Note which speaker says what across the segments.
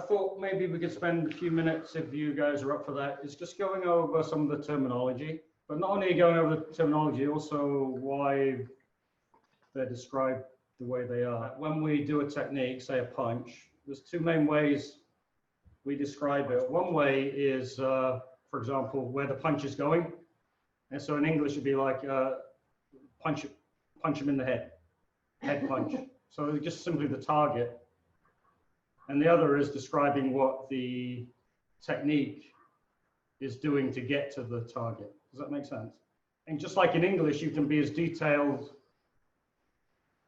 Speaker 1: thought maybe we could spend a few minutes, if you guys are up for that, is just going over some of the terminology, but not only going over the terminology, also why they're described the way they are. When we do a technique, say a punch, there's two main ways we describe it. One way is, for example, where the punch is going. And so in English, it'd be like punch him in the head punch. So just simply the target. And the other is describing what the technique is doing to get to the target. Does that make sense? And just like in English, you can be as detailed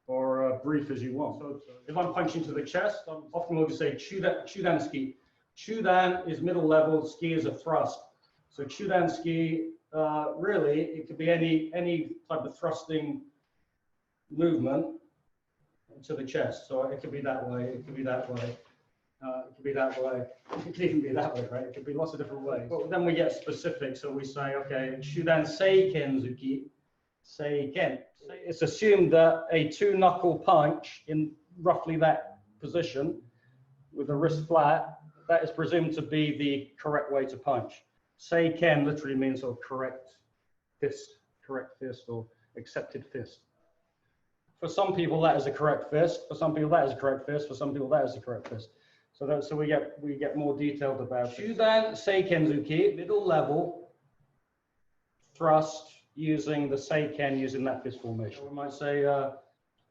Speaker 1: or brief as you want. So if I'm punching to the chest, often we'll just say chudan ski. Chudan is middle level, ski is a thrust. So chudan ski, really, it could be any type of thrusting movement to the chest. So it could be that way, it could be that way, it could be that way, it could even be that way, right? It could be lots of different ways. But then we get specific, so we say, okay, Shudan Seiken Zuki, Seiken. It's assumed that a two-knuckle punch in roughly that position with the wrist flat, that is presumed to be the correct way to punch. Seiken literally means sort of correct fist or accepted fist. For some people, that is a correct fist. For some people, that is a correct fist. For some people, that is a correct fist. So we get more detailed about it. Shudan Seikenzuki, middle level thrust using the Seiken, using that fist formation. We might say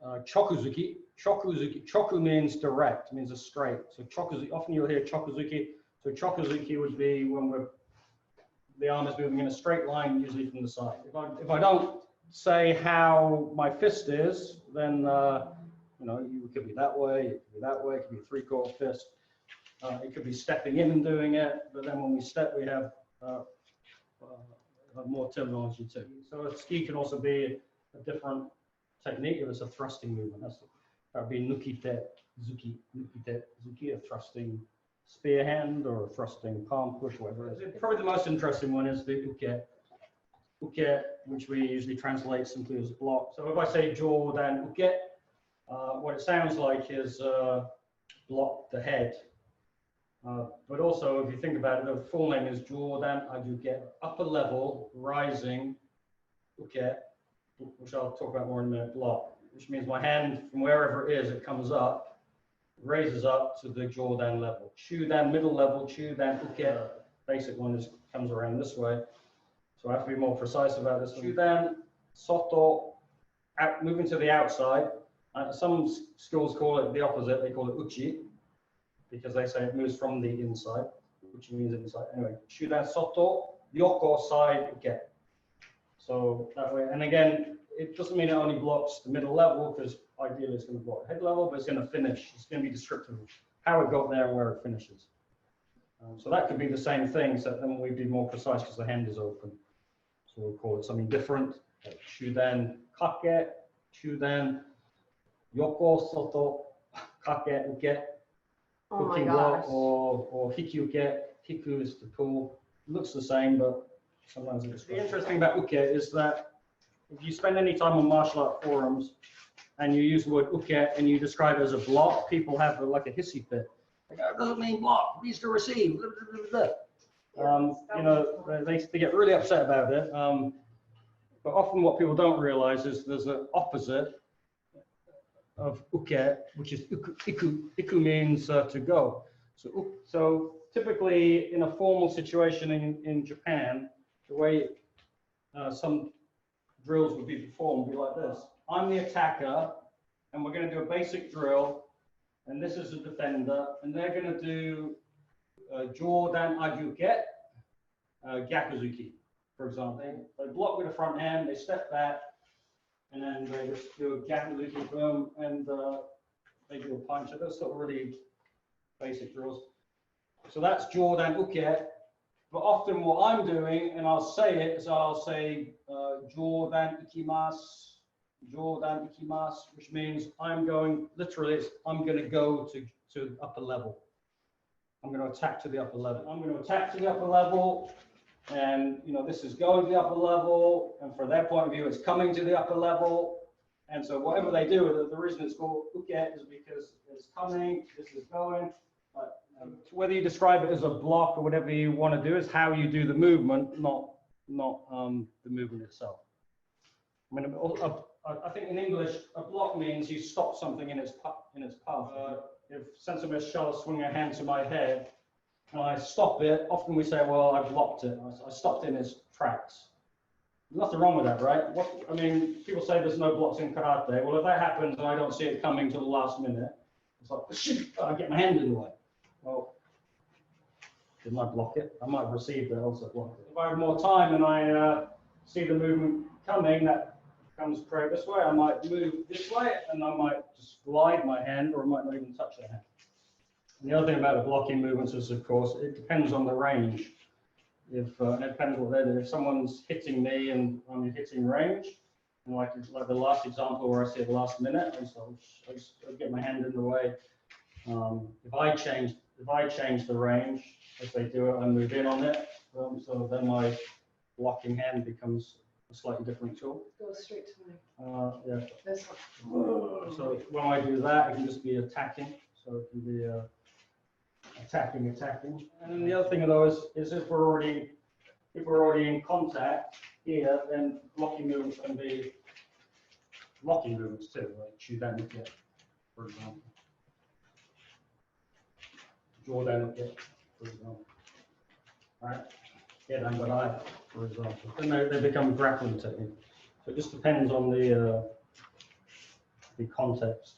Speaker 1: Chokuzuki. Choku means direct, means a straight. So Chokuzuki, often you'll hear Chokuzuki. So Chokuzuki would be when the arm is moving in a straight line, usually from the side. If I don't say how my fist is, then you could be that way, it could be that way, it could be a three-quarter fist. It could be stepping in and doing it, but then when we step, we have more terminology too. So a ski can also be a different technique if it's a thrusting movement. That would be nukite zuki, a thrusting spear hand or a thrusting palm push, whatever it is. Probably the most interesting one is the uke. Uke, which we usually translate simply as block. So if I say Jordan uke, what it sounds like is block the head. But also, if you think about it, the full name is Jordan Ajuke, upper level, rising, uke, which I'll talk about more in a minute, block, which means my hand, from wherever it is, it comes up, raises up to the Jordan level. Chudan, middle level, Chudan uke, basic one comes around this way. So I have to be more precise about this. Chudan, Soto, moving to the outside. Some schools call it the opposite. They call it Uchi, because they say it moves from the inside, which means inside. Anyway, Chudan, Soto, Yoko, side, Uke. So that way, and again, it doesn't mean it only blocks the middle level, because ideally it's going to block head level, but it's going to finish. It's going to be descriptive of how it got there and where it finishes. So that could be the same thing, except then we'd be more precise because the hand is open. So we'll call it something different, like Chudan Kake, Chudan Yoko Soto Kake Uke, hooking block, or Hiku Uke. Hiku is the pull. It looks the same, but sometimes it's the interesting about Uke is that if you spend any time on martial art forums and you use the word Uke and you describe it as a block, people have like a hissy fit. Like, oh, it doesn't mean block, it means to receive. Blah, blah, blah, blah. They get really upset about it. But often what people don't realize is there's an opposite of uke, which is iku. Iku means to go. So typically in a formal situation in Japan, the way some drills would be performed would be like this. I'm the attacker, and we're going to do a basic drill, and this is the defender, and they're going to do Jordan Ajuke, Gyakuzuki, for example. They block with the front hand, they step back, and then they just do a Gyakuzuki, boom, and they do a punch. So that's sort of really basic drills. So that's Jordan Uke. But often what I'm doing, and I'll say it, is I'll say Jordan Ikimasu, which means I'm going, literally, I'm going to go to upper level. I'm going to attack to the upper level. I'm going to attack to the upper level, and this is going to the upper level, and from their point of view, it's coming to the upper level. And so whatever they do, the reason it's called uke is because it's coming, this is going, Whether you describe it as a block or whatever you want to do is how you do the movement, not the movement itself. I mean, I think in English, a block means you stop something in its path. If Sensible Shell swing a hand to my head and I stop it, often we say, well, I blocked it. I stopped it in its tracks. There's nothing wrong with that, right? I mean, people say there's no blocks in karate. Well, if that happens and I don't see it coming till the last minute, it's like, shoot, I get my hand in the way. Well, didn't I block it? I might have received it, also blocked it. If I have more time and I see the movement coming, that comes straight this way, I might move this way and I might just glide my hand, or I might not even touch the hand. And the other thing about the blocking movements is, of course, it depends on the range. And it depends what they're doing. If someone's hitting me and I'm hitting range, and like the last example where I see the last minute, I just get my hand in the way. If I change the range, if they do it, I move in on it. So then my blocking hand becomes a slightly different tool.
Speaker 2: Go straight to
Speaker 1: Yeah.
Speaker 2: this one.
Speaker 1: So when I do that, it can just be attacking. So it can be attacking. And then the other thing though is if we're already in contact here, then blocking movements can be blocking movements too, like Chudan Uke, for example. Draw down Uke, for example. Right? Get down Barai, for example. Then they become grappling techniques. So it just depends on the context.